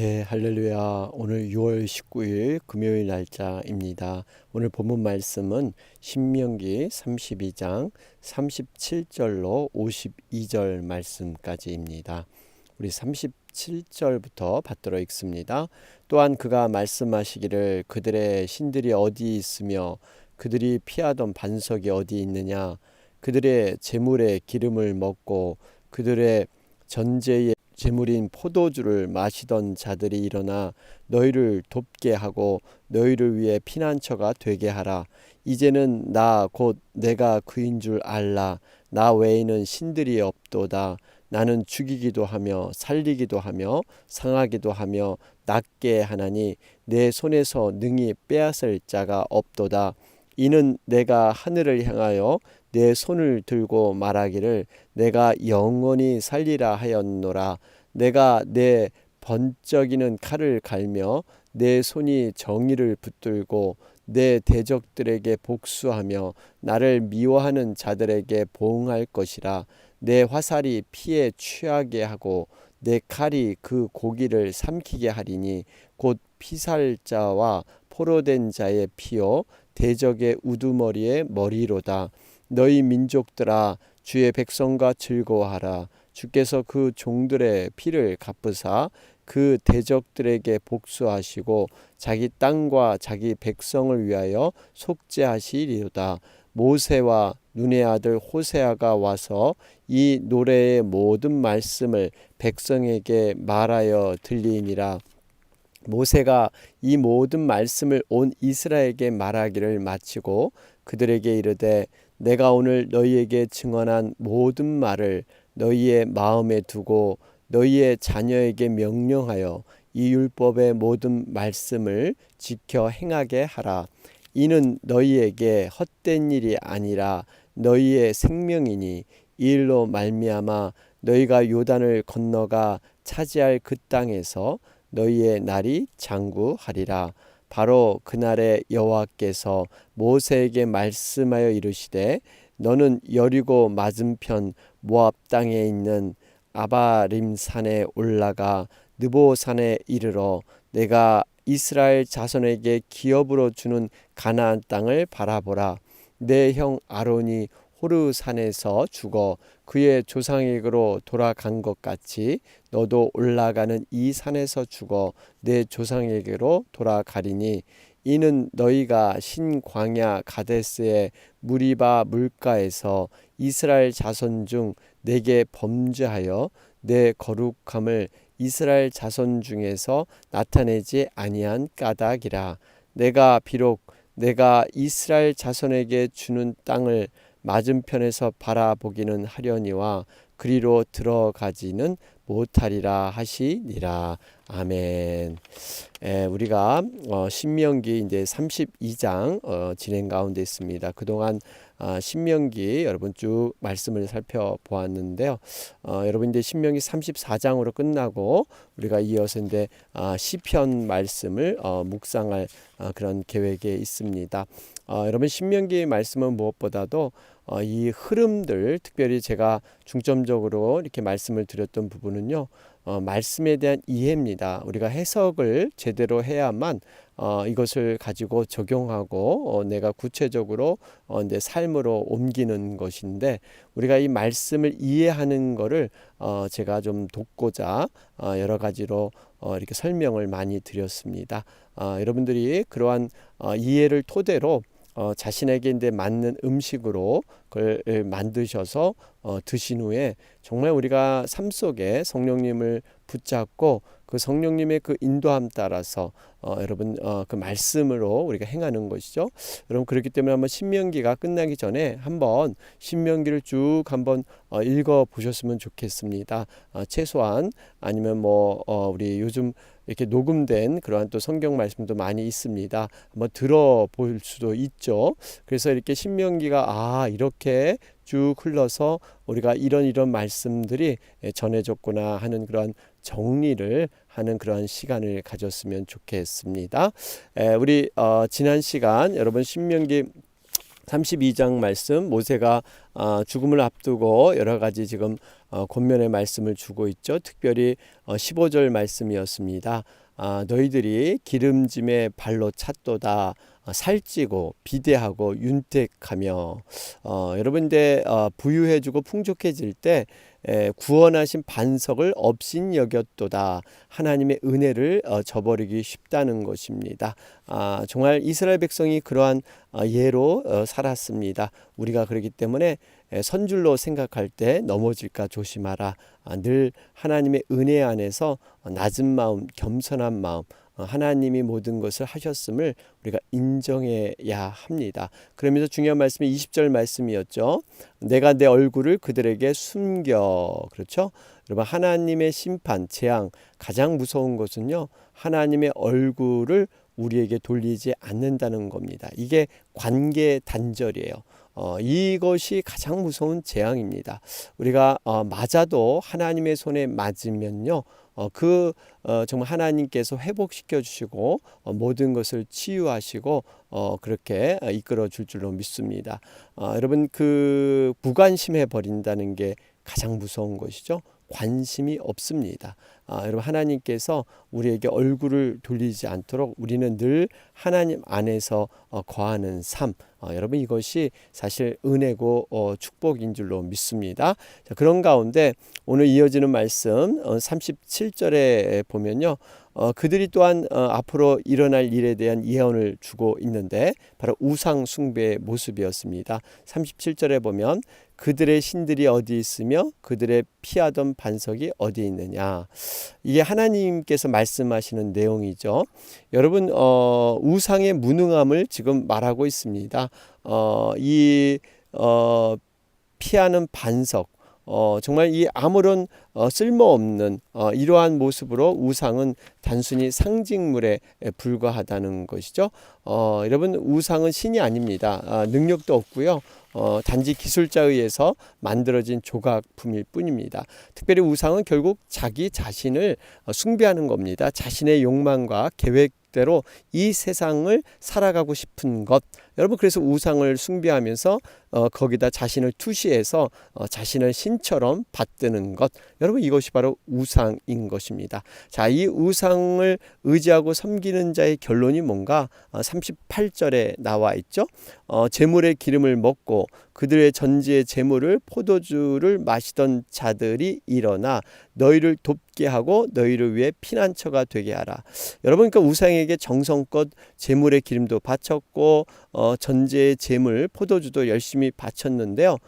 네, 할렐루야. 오늘 6월 19일 금요일 날짜입니다. 오늘 본문 말씀은 신명기 32장 37절로 52절 말씀까지입니다. 우리 37절부터 받들어 읽습니다. 또한 그가 말씀하시기를 그들의 신들이 어디 있으며 그들이 피하던 반석이 어디 있느냐. 그들의 제물의 기름을 먹고 그들의 전제의 제물인 포도주를 마시던 자들이 일어나 너희를 돕게 하고 너희를 위해 피난처가 되게 하라. 이제는 나 곧 내가 그인 줄 알라. 나 외에는 신들이 없도다. 나는 죽이기도 하며 살리기도 하며 상하기도 하며 낫게 하나니 내 손에서 능히 빼앗을 자가 없도다. 이는 내가 하늘을 향하여 내 손을 들고 말하기를 내가 영원히 살리라 하였노라. 내가 내 번쩍이는 칼을 갈며 내 손이 정의를 붙들고 내 대적들에게 복수하며 나를 미워하는 자들에게 보응할 것이라. 내 화살이 피에 취하게 하고 내 칼이 그 고기를 삼키게 하리니 곧 피살자와 포로된 자의 피요 대적의 우두머리의 머리로다. 너희 민족들아 주의 백성과 즐거워하라. 주께서 그 종들의 피를 갚으사 그 대적들에게 복수하시고 자기 땅과 자기 백성을 위하여 속죄하시리로다. 모세와 눈의 아들 호세아가 와서 이 노래의 모든 말씀을 백성에게 말하여 들리니라. 모세가 이 모든 말씀을 온 이스라엘에게 말하기를 마치고 그들에게 이르되 내가 오늘 너희에게 증언한 모든 말을 너희의 마음에 두고 너희의 자녀에게 명령하여 이 율법의 모든 말씀을 지켜 행하게 하라. 이는 너희에게 헛된 일이 아니라 너희의 생명이니 이 일로 말미암아 너희가 요단을 건너가 차지할 그 땅에서 너희의 날이 장구하리라. 바로 그날에 여호와께서 모세에게 말씀하여 이르시되 너는 여리고 맞은편 모압 땅에 있는 아바림 산에 올라가 느보 산에 이르러 내가 이스라엘 자손에게 기업으로 주는 가나안 땅을 바라보라. 내 형 아론이 호르 산에서 죽어 그의 조상에게로 돌아간 것 같이 너도 올라가는 이 산에서 죽어 내 조상에게로 돌아가리니 이는 너희가 신광야 가데스의 무리바 물가에서 이스라엘 자손 중 내게 범죄하여 내 거룩함을 이스라엘 자손 중에서 나타내지 아니한 까닭이라. 내가 비록 내가 이스라엘 자손에게 주는 땅을 맞은편에서 바라보기는 하려니와 그리로 들어가지는 못하리라 하시니라. 아멘. 우리가 신명기 이제 32장 진행 가운데 있습니다. 그동안 신명기 여러분 쭉 말씀을 살펴보았는데요. 여러분 이제 신명기 34장으로 끝나고 우리가 이어서 이제 시편 말씀을 묵상할 그런 계획에 있습니다. 여러분 신명기 말씀은 무엇보다도 이 흐름들, 특별히 제가 중점적으로 이렇게 말씀을 드렸던 부분은요, 말씀에 대한 이해입니다. 우리가 해석을 제대로 해야만 이것을 가지고 적용하고 내가 구체적으로 내 삶으로 옮기는 것인데, 우리가 이 말씀을 이해하는 것을 제가 좀 돕고자 여러 가지로 이렇게 설명을 많이 드렸습니다. 여러분들이 그러한 이해를 토대로 자신에게 이제 맞는 음식으로 그걸 만드셔서 드신 후에 정말 우리가 삶 속에 성령님을 붙잡고 그 성령님의 그 인도함 따라서 여러분 그 말씀으로 우리가 행하는 것이죠. 여러분 그렇기 때문에 한번 신명기가 끝나기 전에 한번 신명기를 쭉 한번 읽어 보셨으면 좋겠습니다. 최소한 아니면 뭐 우리 요즘 이렇게 녹음된 그러한 또 성경 말씀도 많이 있습니다. 한번 들어볼 수도 있죠. 그래서 이렇게 신명기가 이렇게 쭉 흘러서 우리가 이런 말씀들이 전해졌구나 하는 그런 정리를 하는 그런 시간을 가졌으면 좋겠습니다. 우리 지난 시간 여러분 신명기 32장 말씀, 모세가 죽음을 앞두고 여러 가지 지금 권면의 말씀을 주고 있죠. 특별히 15절 말씀이었습니다. 너희들이 기름짐의 발로 찼도다. 살찌고 비대하고 윤택하며 여러분들 부유해지고 풍족해질 때 구원하신 반석을 업신 여겼도다. 하나님의 은혜를 저버리기 쉽다는 것입니다. 정말 이스라엘 백성이 그러한 예로 살았습니다. 우리가 그렇기 때문에 선줄로 생각할 때 넘어질까 조심하라. 늘 하나님의 은혜 안에서 낮은 마음, 겸손한 마음, 하나님이 모든 것을 하셨음을 우리가 인정해야 합니다. 그러면서 중요한 말씀이 20절 말씀이었죠. 내가 내 얼굴을 그들에게 숨겨. 그렇죠? 여러분, 하나님의 심판, 재앙, 가장 무서운 것은요, 하나님의 얼굴을 우리에게 돌리지 않는다는 겁니다. 이게 관계 단절이에요. 이것이 가장 무서운 재앙입니다. 우리가 맞아도 하나님의 손에 맞으면요, 정말 하나님께서 회복시켜 주시고 모든 것을 치유하시고 그렇게 이끌어 줄 줄로 믿습니다. 여러분, 무관심해 버린다는 게 가장 무서운 것이죠. 관심이 없습니다. 여러분, 하나님께서 우리에게 얼굴을 돌리지 않도록 우리는 늘 하나님 안에서 거하는 삶, 여러분, 이것이 사실 은혜고 축복인 줄로 믿습니다. 자, 그런 가운데 오늘 이어지는 말씀 37절에 보면요, 그들이 또한 앞으로 일어날 일에 대한 예언을 주고 있는데 바로 우상 숭배의 모습이었습니다. 37절에 보면 그들의 신들이 어디 있으며 그들의 피하던 반석이 어디 있느냐. 이게 하나님께서 말씀하시는 내용이죠. 여러분, 우상의 무능함을 지금 말하고 있습니다. 피하는 반석, 정말 이 아무런 쓸모없는 이러한 모습으로 우상은 단순히 상징물에 불과하다는 것이죠. 여러분, 우상은 신이 아닙니다. 능력도 없고요. 단지 기술자에 의해서 만들어진 조각품일 뿐입니다. 특별히 우상은 결국 자기 자신을 숭배하는 겁니다. 자신의 욕망과 계획대로 이 세상을 살아가고 싶은 것. 여러분, 그래서 우상을 숭배하면서 거기다 자신을 투시해서 자신을 신처럼 받드는 것. 여러분, 이것이 바로 우상인 것입니다. 자, 이 우상을 의지하고 섬기는 자의 결론이 뭔가 38절에 나와 있죠. 제물의 기름을 먹고 그들의 전지의 제물을 포도주를 마시던 자들이 일어나 너희를 돕게 하고 너희를 위해 피난처가 되게 하라. 여러분, 그러니까 우상에게 정성껏 제물의 기름도 바쳤고 전지의 제물 포도주도 열심히 바쳤는데요.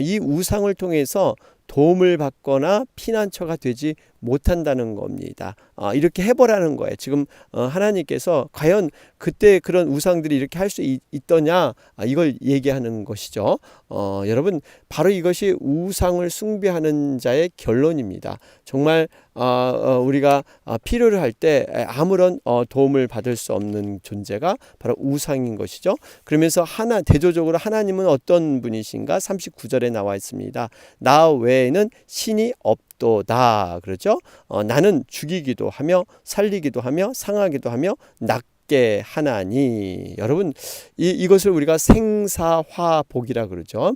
이 우상을 통해서 도움을 받거나 피난처가 되지 못한다는 겁니다. 이렇게 해보라는 거예요. 지금 하나님께서 과연 그때 그런 우상들이 이렇게 할 수 있더냐, 이걸 얘기하는 것이죠. 여러분, 바로 이것이 우상을 숭배하는 자의 결론입니다. 정말 우리가 필요를 할 때 아무런 도움을 받을 수 없는 존재가 바로 우상인 것이죠. 그러면서 대조적으로 하나님은 어떤 분이신가? 39절에 나와 있습니다. 나 외에는 신이 없도다. 그렇죠? 나는 죽이기도 하며 살리기도 하며 상하기도 하며 낫게 하나니. 여러분, 이것을 우리가 생사화복이라 그러죠.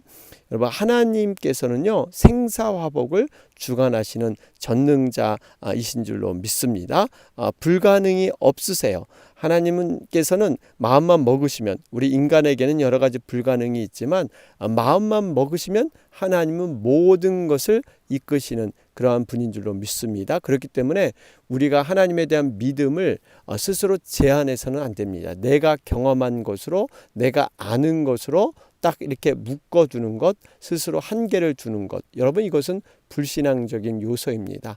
여러분, 하나님께서는요, 생사화복을 주관하시는 전능자이신 줄로 믿습니다. 불가능이 없으세요. 하나님께서는 마음만 먹으시면, 우리 인간에게는 여러 가지 불가능이 있지만 마음만 먹으시면 하나님은 모든 것을 이끄시는 그러한 분인 줄로 믿습니다. 그렇기 때문에 우리가 하나님에 대한 믿음을 스스로 제한해서는 안 됩니다. 내가 경험한 것으로, 내가 아는 것으로 딱 이렇게 묶어두는 것, 스스로 한계를 두는 것, 여러분, 이것은 불신앙적인 요소입니다.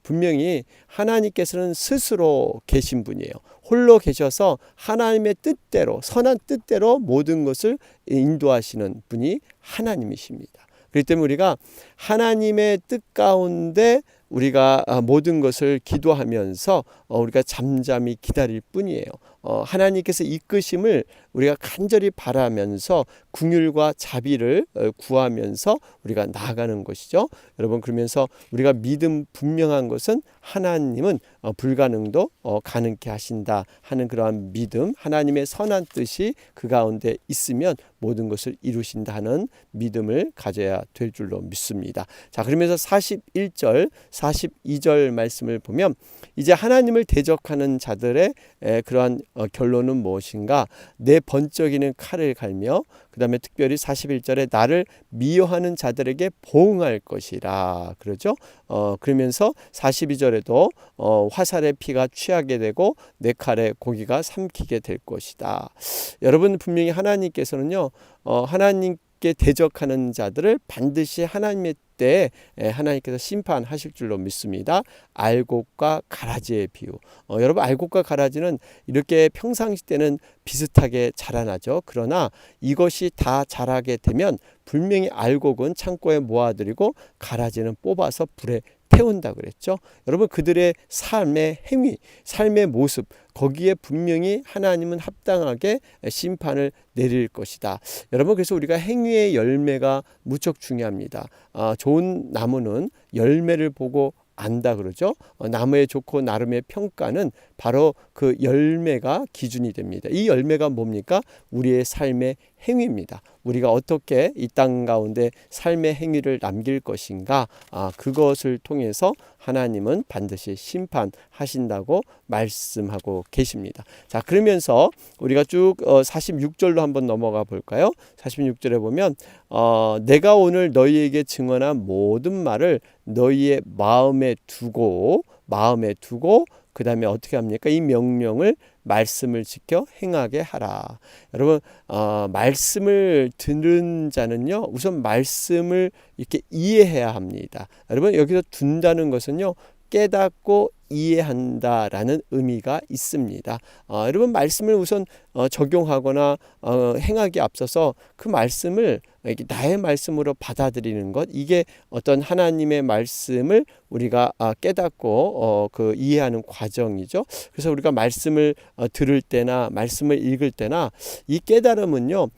분명히 하나님께서는 스스로 계신 분이에요. 홀로 계셔서 하나님의 뜻대로, 선한 뜻대로 모든 것을 인도하시는 분이 하나님이십니다. 그렇기 때문에 우리가 하나님의 뜻 가운데 우리가 모든 것을 기도하면서 우리가 잠잠히 기다릴 뿐이에요. 하나님께서 이끄심을 우리가 간절히 바라면서 긍휼과 자비를 구하면서 우리가 나아가는 것이죠. 여러분, 그러면서 우리가 믿음 분명한 것은 하나님은 불가능도 가능케 하신다 하는 그러한 믿음, 하나님의 선한 뜻이 그 가운데 있으면 모든 것을 이루신다 하는 믿음을 가져야 될 줄로 믿습니다. 자, 그러면서 41절, 42절 말씀을 보면 이제 하나님을 대적하는 자들의 그러한 결론은 무엇인가? 내 번쩍이는 칼을 갈며 그 다음에 특별히 41절에 나를 미워하는 자들에게 보응할 것이라 그러죠. 그러면서 42절에도 화살의 피가 취하게 되고 내 칼에 고기가 삼키게 될 것이다. 여러분, 분명히 하나님께서는요, 하나님께 대적하는 자들을 반드시 하나님의 때에 하나님께서 심판하실 줄로 믿습니다. 알곡과 가라지의 비유. 여러분, 알곡과 가라지는 이렇게 평상시 때는 비슷하게 자라나죠. 그러나 이것이 다 자라게 되면 분명히 알곡은 창고에 모아들이고 가라지는 뽑아서 불에 태운다 그랬죠. 여러분, 그들의 삶의 행위, 삶의 모습, 거기에 분명히 하나님은 합당하게 심판을 내릴 것이다. 여러분, 그래서 우리가 행위의 열매가 무척 중요합니다. 좋은 나무는 열매를 보고 안다 그러죠. 나무의 좋고 나름의 평가는 바로 그 열매가 기준이 됩니다. 이 열매가 뭡니까? 우리의 삶의 행위입니다. 우리가 어떻게 이 땅 가운데 삶의 행위를 남길 것인가, 그것을 통해서 하나님은 반드시 심판하신다고 말씀하고 계십니다. 자, 그러면서 우리가 쭉 46절로 한번 넘어가 볼까요? 46절에 보면 내가 오늘 너희에게 증언한 모든 말을 너희의 마음에 두고 그 다음에 어떻게 합니까? 이 명령을 말씀을 지켜 행하게 하라. 여러분, 말씀을 듣는 자는요, 우선 말씀을 이렇게 이해해야 합니다. 여러분, 여기서 둔다는 것은요, 깨닫고 이해한다라는 의미가 있습니다. 여러분, 말씀을 우선 적용하거나 행하기에 앞서서 그 말씀을 나의 말씀으로 받아들이는 것, 이게 어떤 하나님의 말씀을 우리가 깨닫고 그 이해하는 과정이죠. 그래서 우리가 말씀을 들을 때나 말씀을 읽을 때나 이 깨달음은요,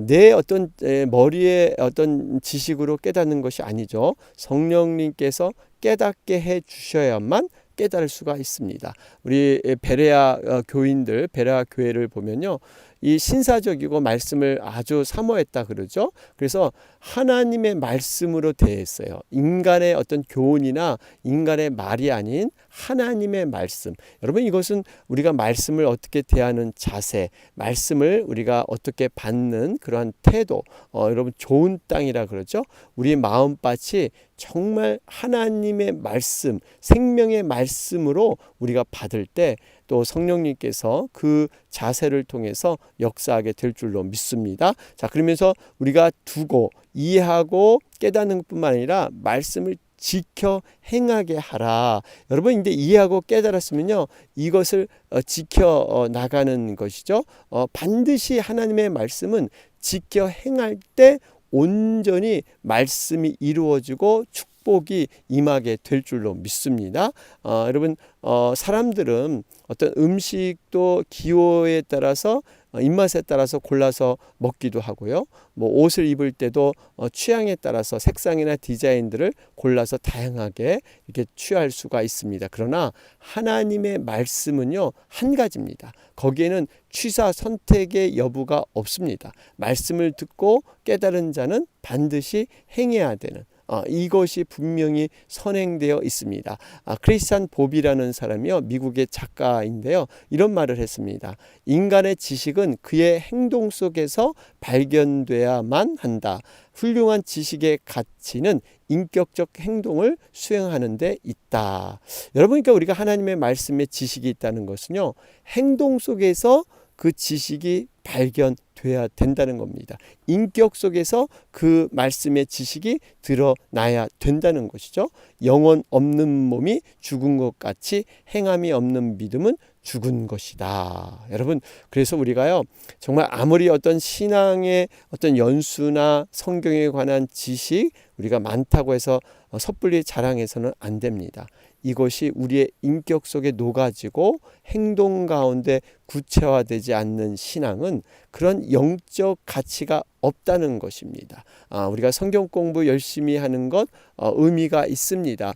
내 어떤 머리의 어떤 지식으로 깨닫는 것이 아니죠. 성령님께서 깨닫게 해 주셔야만 깨달을 수가 있습니다. 우리 베레아 교인들, 베레아 교회를 보면요, 이 신사적이고 말씀을 아주 사모했다 그러죠. 그래서 하나님의 말씀으로 대했어요. 인간의 어떤 교훈이나 인간의 말이 아닌 하나님의 말씀. 여러분, 이것은 우리가 말씀을 어떻게 대하는 자세, 말씀을 우리가 어떻게 받는 그러한 태도, 여러분, 좋은 땅이라 그러죠. 우리 마음밭이 정말 하나님의 말씀, 생명의 말씀으로 우리가 받을 때 또 성령님께서 그 자세를 통해서 역사하게 될 줄로 믿습니다. 자, 그러면서 우리가 두고 이해하고 깨닫는 뿐만 아니라 말씀을 지켜 행하게 하라. 여러분, 이제 이해하고 깨달았으면요, 이것을 지켜 나가는 것이죠. 반드시 하나님의 말씀은 지켜 행할 때 온전히 말씀이 이루어지고 축복이 임하게 될 줄로 믿습니다. 여러분, 사람들은 어떤 음식도 기호에 따라서 입맛에 따라서 골라서 먹기도 하고요. 뭐 옷을 입을 때도 취향에 따라서 색상이나 디자인들을 골라서 다양하게 이렇게 취할 수가 있습니다. 그러나 하나님의 말씀은요, 한 가지입니다. 거기에는 취사 선택의 여부가 없습니다. 말씀을 듣고 깨달은 자는 반드시 행해야 되는, 이것이 분명히 선행되어 있습니다. 크리스찬 봅이라는 사람이요, 미국의 작가인데요, 이런 말을 했습니다. 인간의 지식은 그의 행동 속에서 발견돼야만 한다. 훌륭한 지식의 가치는 인격적 행동을 수행하는 데 있다. 여러분, 그러니까 우리가 하나님의 말씀에 지식이 있다는 것은요, 행동 속에서 그 지식이 발견돼야 된다는 겁니다. 인격 속에서 그 말씀의 지식이 드러나야 된다는 것이죠. 영혼 없는 몸이 죽은 것 같이 행함이 없는 믿음은 죽은 것이다. 여러분, 그래서 우리가요, 정말 아무리 어떤 신앙의 어떤 연수나 성경에 관한 지식 우리가 많다고 해서 섣불리 자랑해서는 안 됩니다. 이것이 우리의 인격 속에 녹아지고 행동 가운데 구체화되지 않는 신앙은 그런 영적 가치가 없다는 것입니다. 우리가 성경 공부 열심히 하는 것 의미가 있습니다.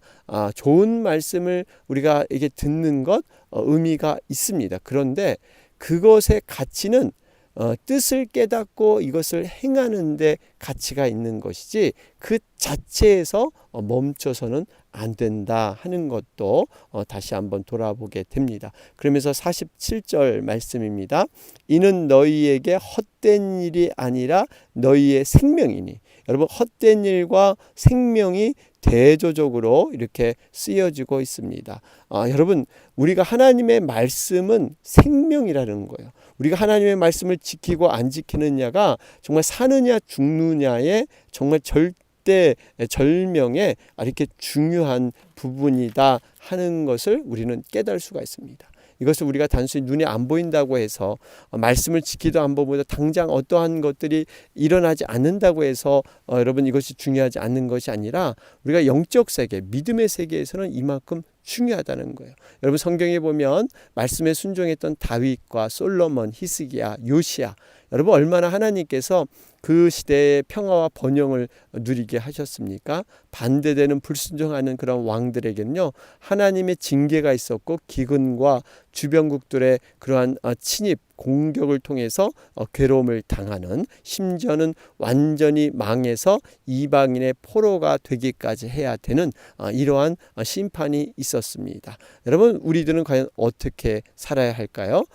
좋은 말씀을 우리가 이게 듣는 것 의미가 있습니다. 그런데 그것의 가치는 뜻을 깨닫고 이것을 행하는 데 가치가 있는 것이지 그 자체에서 멈춰서는 안 된다 하는 것도 다시 한번 돌아보게 됩니다. 그러면서 47절 말씀입니다. 이는 너희에게 헛된 일이 아니라 너희의 생명이니. 여러분, 헛된 일과 생명이 대조적으로 이렇게 쓰여지고 있습니다. 여러분, 우리가 하나님의 말씀은 생명이라는 거예요. 우리가 하나님의 말씀을 지키고 안 지키느냐가 정말 사느냐 죽느냐의 정말 절명의 이렇게 중요한 부분이다 하는 것을 우리는 깨달을 수가 있습니다. 이것을 우리가 단순히 눈에 안 보인다고 해서 말씀을 지키도 안 보고 당장 어떠한 것들이 일어나지 않는다고 해서 여러분 이것이 중요하지 않는 것이 아니라 우리가 영적 세계, 믿음의 세계에서는 이만큼 중요하다는 거예요. 여러분, 성경에 보면 말씀에 순종했던 다윗과 솔로몬, 히스기야, 요시야, 여러분 얼마나 하나님께서 그 시대의 평화와 번영을 누리게 하셨습니까? 반대되는 불순종하는 그런 왕들에게는요, 하나님의 징계가 있었고 기근과 주변국들의 그러한 침입, 공격을 통해서 괴로움을 당하는, 심지어는 완전히 망해서 이방인의 포로가 되기까지 해야 되는 이러한 심판이 있었습니다. 여러분, 우리들은 과연 어떻게 살아야 할까요?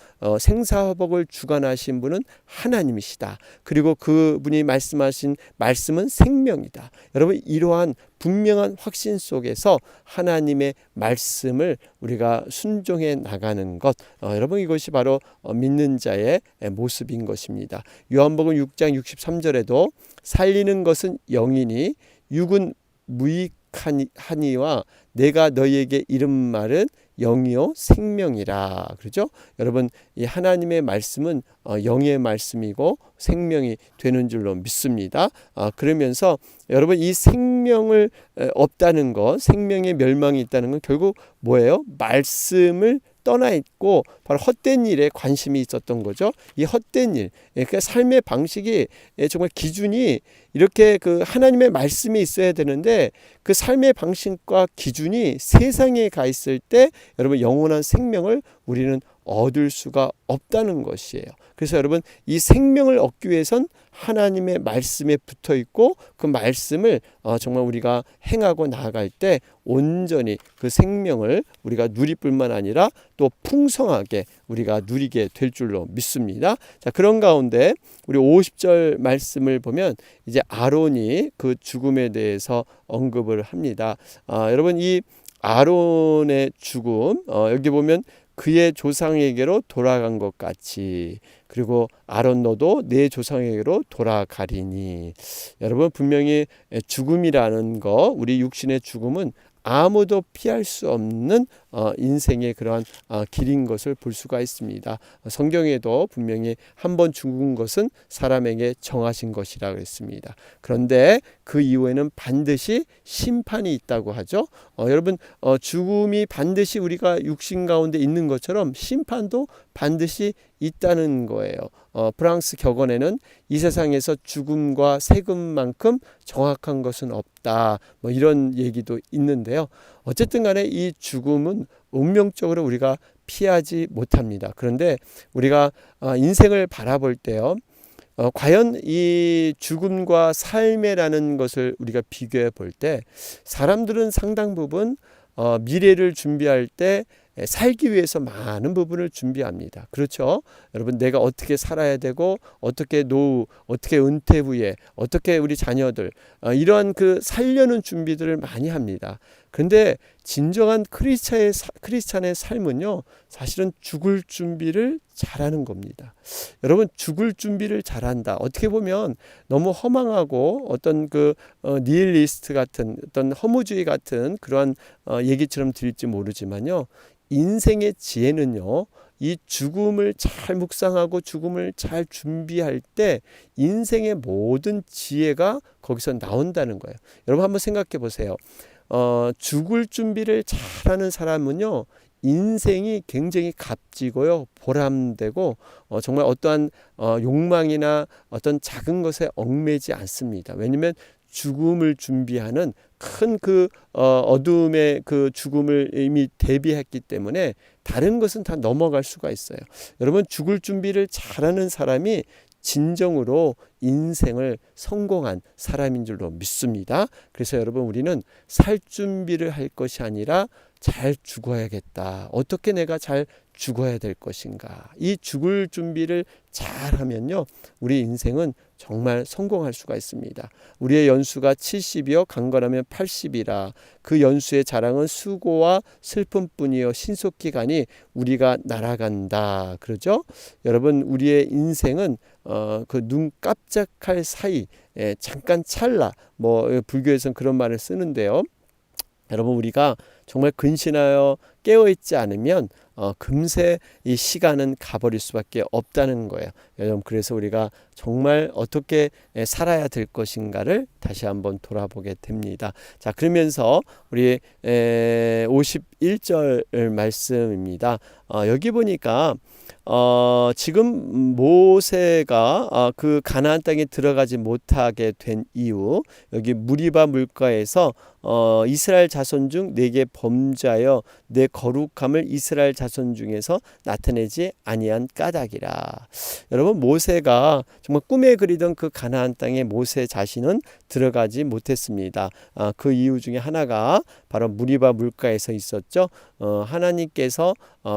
생사화복을 주관하신 분은 하나님이시다. 그리고 그분이 말씀하신 말씀은 생명이다. 여러분, 이러한 분명한 확신 속에서 하나님의 말씀을 우리가 순종해 나가는 것, 여러분 이것이 바로 믿는 자의 모습인 것입니다. 요한복음 6장 63절에도 살리는 것은 영이니 육은 무익하니와 내가 너희에게 이른 말은 영이요 생명이라. 그렇죠? 여러분, 이 하나님의 말씀은 영의 말씀이고 생명이 되는 줄로 믿습니다. 그러면서 여러분, 이 생명을 없다는 것, 생명의 멸망이 있다는 건 결국 뭐예요? 말씀을 떠나 있고 바로 헛된 일에 관심이 있었던 거죠. 이 헛된 일, 그러니까 삶의 방식이 정말 기준이 이렇게 그 하나님의 말씀이 있어야 되는데 그 삶의 방식과 기준이 세상에 가 있을 때 여러분 영원한 생명을 우리는 얻을 수가 없다는 것이에요. 그래서 여러분, 이 생명을 얻기 위해선 하나님의 말씀에 붙어 있고 그 말씀을 정말 우리가 행하고 나아갈 때 온전히 그 생명을 우리가 누릴 뿐만 아니라 또 풍성하게 우리가 누리게 될 줄로 믿습니다. 자, 그런 가운데 우리 50절 말씀을 보면 이제 아론이 그 죽음에 대해서 언급을 합니다. 여러분, 이 아론의 죽음, 여기 보면 그의 조상에게로 돌아간 것 같이, 그리고 아론 너도 내 조상에게로 돌아가리니. 여러분, 분명히 죽음이라는 거, 우리 육신의 죽음은 아무도 피할 수 없는 인생의 그러한 길인 것을 볼 수가 있습니다. 성경에도 분명히 한 번 죽은 것은 사람에게 정하신 것이라 그랬습니다. 그런데 그 이후에는 반드시 심판이 있다고 하죠. 여러분, 죽음이 반드시 우리가 육신 가운데 있는 것처럼 심판도 반드시 있다는 거예요. 프랑스 격언에는 이 세상에서 죽음과 세금만큼 정확한 것은 없다, 뭐 이런 얘기도 있는데요. 어쨌든 간에 이 죽음은 운명적으로 우리가 피하지 못합니다. 그런데 우리가 인생을 바라볼 때요, 과연 이 죽음과 삶이라는 것을 우리가 비교해 볼 때 사람들은 상당 부분 미래를 준비할 때 살기 위해서 많은 부분을 준비합니다. 그렇죠? 여러분, 내가 어떻게 살아야 되고 어떻게 노후, 어떻게 은퇴 후에 어떻게 우리 자녀들 이러한 그 살려는 준비들을 많이 합니다. 그런데 진정한 크리스찬의 삶은요, 사실은 죽을 준비를 잘하는 겁니다. 여러분, 죽을 준비를 잘한다. 어떻게 보면 너무 허망하고 어떤 그 니힐리스트 같은 어떤 허무주의 같은 그러한 얘기처럼 들릴지 모르지만요, 인생의 지혜는요, 이 죽음을 잘 묵상하고 죽음을 잘 준비할 때 인생의 모든 지혜가 거기서 나온다는 거예요. 여러분 한번 생각해 보세요. 죽을 준비를 잘하는 사람은요, 인생이 굉장히 값지고요, 보람되고 정말 어떠한 욕망이나 어떤 작은 것에 얽매지 않습니다. 왜냐하면 죽음을 준비하는 큰 그 어둠의 그 죽음을 이미 대비했기 때문에 다른 것은 다 넘어갈 수가 있어요. 여러분, 죽을 준비를 잘하는 사람이 진정으로 인생을 성공한 사람인 줄로 믿습니다. 그래서 여러분, 우리는 살 준비를 할 것이 아니라 잘 죽어야겠다. 어떻게 내가 잘 죽어야 될 것인가. 이 죽을 준비를 잘 하면요, 우리 인생은 정말 성공할 수가 있습니다. 우리의 연수가 70이요 강건하면 80이라. 그 연수의 자랑은 수고와 슬픔뿐이요 신속히 가니 우리가 날아간다. 그러죠? 여러분, 우리의 인생은 그 눈 깜짝할 사이, 잠깐 찰나, 불교에서는 그런 말을 쓰는데요. 여러분, 우리가 정말 근신하여 깨어있지 않으면 금세 이 시간은 가버릴 수밖에 없다는 거예요. 여러분, 그래서 우리가 정말 어떻게 살아야 될 것인가를 다시 한번 돌아보게 됩니다. 자, 그러면서 우리 51절 말씀입니다. 여기 보니까 지금 모세가 그 가나안 땅에 들어가지 못하게 된 이유, 여기 무리바 물가에서 이스라엘 자손 중 내게 범죄하여 내 거룩함을 이스라엘 자손 중에서 나타내지 아니한 까닭이라. 여러분, 모세가 정말 꿈에 그리던 그 가나안 땅에 모세 자신은 들어가지 못했습니다. 그 이유 중에 하나가 바로 무리바 물가에서 있었죠. 하나님께서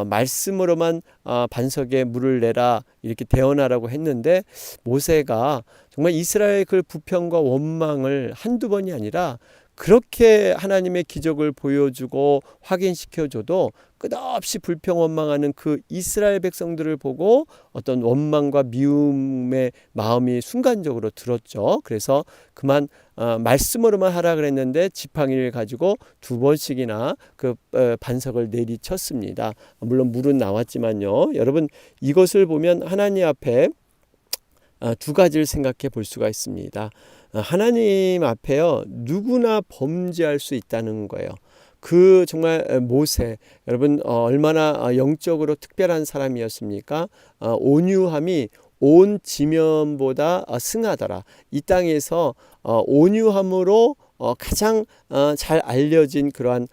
말씀으로만 반석에 물을 내라 이렇게 대언하라고 했는데, 모세가 정말 이스라엘 그 부평과 원망을 한두 번이 아니라 그렇게 하나님의 기적을 보여주고 확인시켜줘도 끝없이 불평원망하는 그 이스라엘 백성들을 보고 어떤 원망과 미움의 마음이 순간적으로 들었죠. 그래서 그만 말씀으로만 하라 그랬는데 지팡이를 가지고 2번씩이나 그 반석을 내리쳤습니다. 물론 물은 나왔지만요. 여러분, 이것을 보면 하나님 앞에 두 가지를 생각해 볼 수가 있습니다. 하나님 앞에요, 누구나 범죄할 수 있다는 거예요. 그 정말 모세, 여러분 얼마나 영적으로 특별한 사람이었습니까? 온유함이 온 지면보다 승하더라. 이 땅에서 온유함으로 가장 잘 알려진 그러한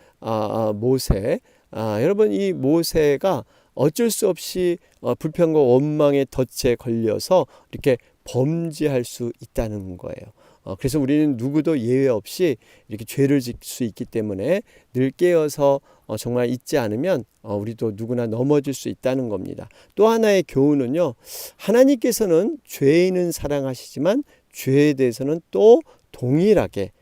모세. 여러분, 이 모세가 어쩔 수 없이 불평과 원망의 덫에 걸려서 이렇게 범죄할 수 있다는 거예요. 그래서 우리는 누구도 예외 없이 이렇게 죄를 짓을 수 있기 때문에 늘 깨어서 정말 잊지 않으면 우리도 누구나 넘어질 수 있다는 겁니다. 또 하나의 교훈은요, 하나님께서는 죄인은 사랑하시지만 죄에 대해서는 또 동일하게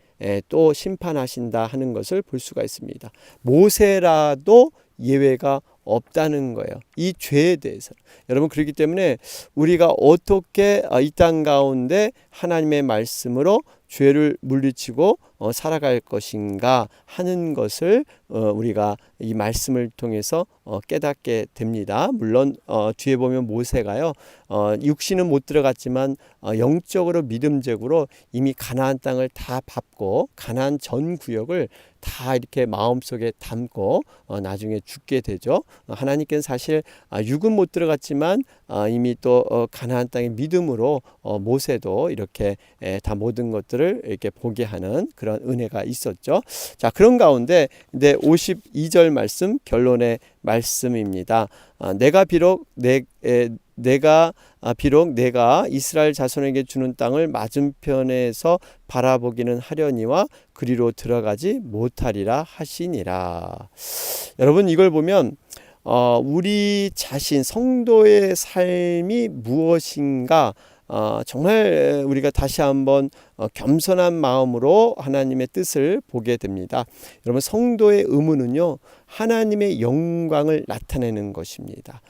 또 심판하신다 하는 것을 볼 수가 있습니다. 모세라도 예외가 없다는 거예요. 이 죄에 대해서. 여러분, 그렇기 때문에 우리가 어떻게 이 땅 가운데 하나님의 말씀으로 죄를 물리치고 살아갈 것인가 하는 것을 우리가 이 말씀을 통해서 깨닫게 됩니다. 물론 뒤에 보면 모세가요, 육신은 못 들어갔지만 영적으로 믿음적으로 이미 가나안 땅을 다 밟고 가나안 전 구역을 다 이렇게 마음속에 담고 나중에 죽게 되죠. 하나님께는 사실 육은 못 들어갔지만 이미 또 가나안 땅의 믿음으로 모세도 이렇게 다 모든 것들을 이렇게 보게 하는 그런 은혜가 있었죠. 자, 그런 가운데 이제 52절 말씀, 결론의 말씀입니다. 내가 비록 내가 이스라엘 자손에게 주는 땅을 맞은편에서 바라보기는 하려니와 그리로 들어가지 못하리라 하시니라. 여러분, 이걸 보면 우리 자신 성도의 삶이 무엇인가 정말 우리가 다시 한번 겸손한 마음으로 하나님의 뜻을 보게 됩니다. 여러분, 성도의 의무는요, 하나님의 영광을 나타내는 것입니다.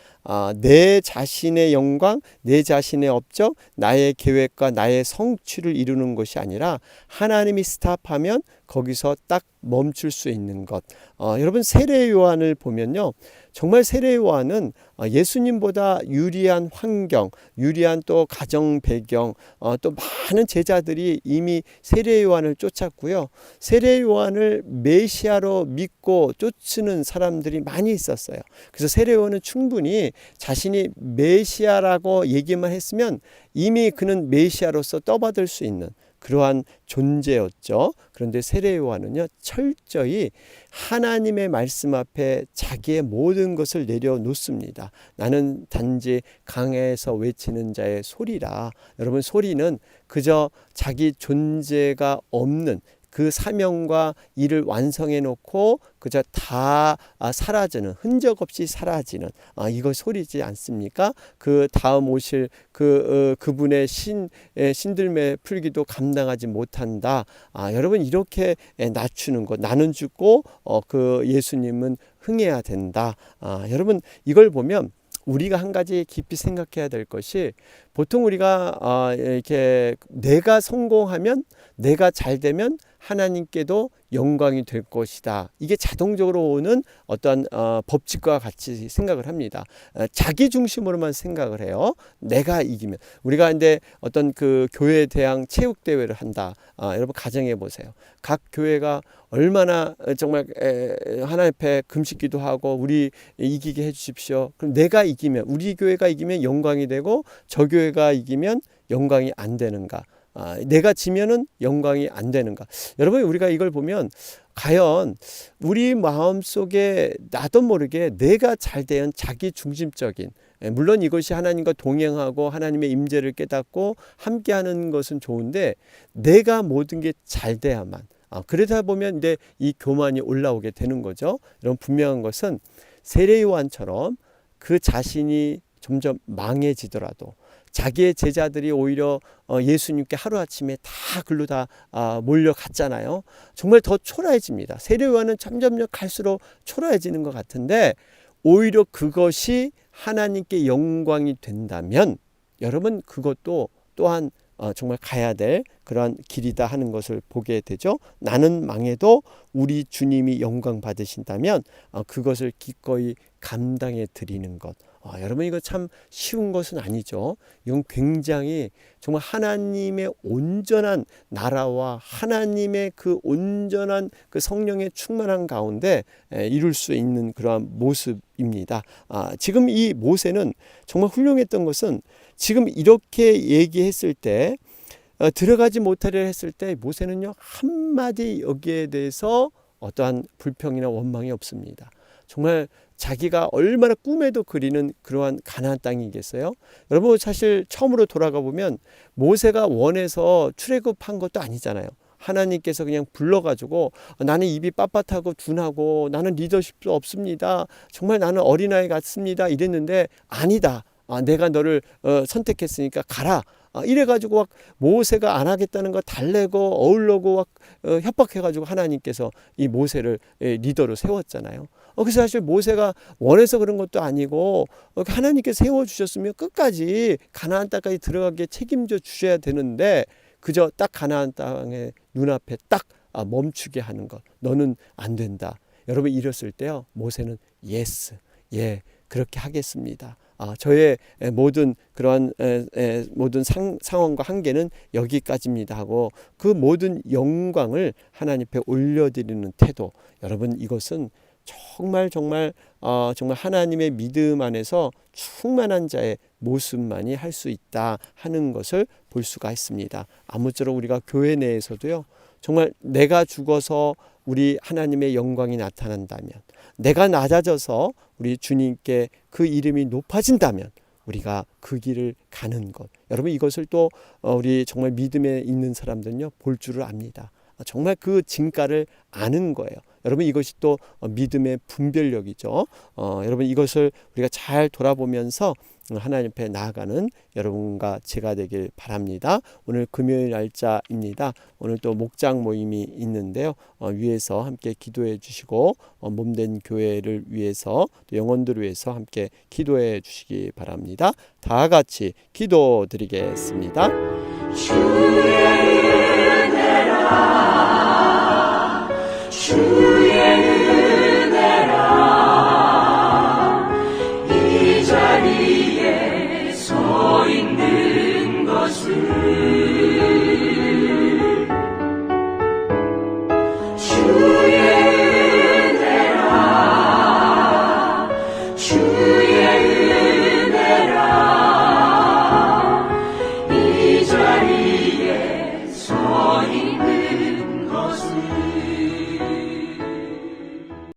내 자신의 영광, 내 자신의 업적, 나의 계획과 나의 성취를 이루는 것이 아니라 하나님이 스탑하면 거기서 딱 멈출 수 있는 것. 여러분, 세례 요한을 보면요, 정말 세례 요한은 예수님보다 유리한 환경, 유리한 또 가정 배경, 또 많은 제자들이 이미 세례 요한을 쫓았고요. 세례 요한을 메시아로 믿고 쫓는 사람들이 많이 있었어요. 그래서 세례 요한은 충분히 자신이 메시아라고 얘기만 했으면 이미 그는 메시아로서 떠받을 수 있는 그러한 존재였죠. 그런데 세례 요한은요, 철저히 하나님의 말씀 앞에 자기의 모든 것을 내려놓습니다. 나는 단지 강에서 외치는 자의 소리라. 여러분, 소리는 그저 자기 존재가 없는 그 사명과 일을 완성해 놓고 그저 다 사라지는, 흔적 없이 사라지는, 이거 소리지 않습니까? 그 다음 오실 그분의 신들매 풀기도 감당하지 못한다. 여러분, 이렇게 낮추는 것, 나는 죽고 그 예수님은 흥해야 된다. 여러분, 이걸 보면 우리가 한 가지 깊이 생각해야 될 것이, 보통 우리가 이렇게 내가 성공하면, 내가 잘 되면 하나님께도 영광이 될 것이다. 이게 자동적으로 오는 어떤 법칙과 같이 생각을 합니다. 자기 중심으로만 생각을 해요. 내가 이기면. 우리가 근데 어떤 그 교회 대항 체육 대회를 한다. 여러분, 가정해 보세요. 각 교회가 얼마나 정말 하나님 앞에 금식기도 하고 우리 이기게 해주십시오. 그럼 내가 이기면, 우리 교회가 이기면 영광이 되고 저 교회가 이기면 영광이 안 되는가? 내가 지면은 영광이 안 되는가? 여러분, 우리가 이걸 보면 과연 우리 마음속에 나도 모르게 내가 잘 되는 자기 중심적인, 물론 이것이 하나님과 동행하고 하나님의 임재를 깨닫고 함께하는 것은 좋은데, 내가 모든 게 잘 돼야만, 그러다 보면 이제 이 교만이 올라오게 되는 거죠. 여러분, 분명한 것은 세례 요한처럼 그 자신이 점점 망해지더라도 자기의 제자들이 오히려 예수님께 하루아침에 다 글로 다 몰려갔잖아요. 정말 더 초라해집니다. 세례 요한은 점점 갈수록 초라해지는 것 같은데, 오히려 그것이 하나님께 영광이 된다면 여러분, 그것도 또한 정말 가야 될 그러한 길이다 하는 것을 보게 되죠. 나는 망해도 우리 주님이 영광 받으신다면 그것을 기꺼이 감당해 드리는 것. 여러분, 이거 참 쉬운 것은 아니죠. 이건 굉장히 정말 하나님의 온전한 나라와 하나님의 그 온전한 그 성령의 충만한 가운데 이룰 수 있는 그러한 모습입니다. 지금 이 모세는 정말 훌륭했던 것은, 지금 이렇게 얘기했을 때, 들어가지 못하려 했을 때 모세는요, 한마디 여기에 대해서 어떠한 불평이나 원망이 없습니다. 정말 자기가 얼마나 꿈에도 그리는 그러한 가나안 땅이겠어요? 여러분, 사실 처음으로 돌아가 보면 모세가 원해서 출애굽한 것도 아니잖아요. 하나님께서 그냥 불러가지고, 나는 입이 빳빳하고 둔하고 나는 리더십도 없습니다. 정말 나는 어린아이 같습니다. 이랬는데, 아니다. 내가 너를 선택했으니까 가라. 이래가지고 막 모세가 안 하겠다는 거 달래고 어울려고 막 협박해가지고 하나님께서 이 모세를 리더로 세웠잖아요. 그래서 사실 모세가 원해서 그런 것도 아니고 하나님께서 세워주셨으면 끝까지 가나안 땅까지 들어가게 책임져 주셔야 되는데, 그저 딱 가나안 땅의 눈앞에 딱 멈추게 하는 것. 너는 안 된다. 여러분, 이랬을 때요, 모세는 예스, 예, 그렇게 하겠습니다. 저의 모든 그러한 모든 상황과 한계는 여기까지입니다 하고 그 모든 영광을 하나님 앞에 올려드리는 태도. 여러분, 이것은 정말 하나님의 믿음 안에서 충만한 자의 모습만이 할 수 있다 하는 것을 볼 수가 있습니다. 아무쪼록 우리가 교회 내에서도요, 정말 내가 죽어서 우리 하나님의 영광이 나타난다면, 내가 낮아져서 우리 주님께 그 이름이 높아진다면 우리가 그 길을 가는 것. 여러분, 이것을 또 우리 정말 믿음에 있는 사람들은요, 볼 줄을 압니다. 정말 그 진가를 아는 거예요. 여러분 이것이 또 믿음의 분별력이죠. 여러분 이것을 우리가 잘 돌아보면서 하나님 앞에 나아가는 여러분과 제가 되길 바랍니다. 오늘 금요일 날짜입니다. 오늘 또 목장 모임이 있는데요. 위에서 함께 기도해 주시고 몸된 교회를 위해서 또 영혼들을 위해서 함께 기도해 주시기 바랍니다. 다 같이 기도드리겠습니다. 주의 은혜라 주의 은혜라 이 자리에 서 있는 것을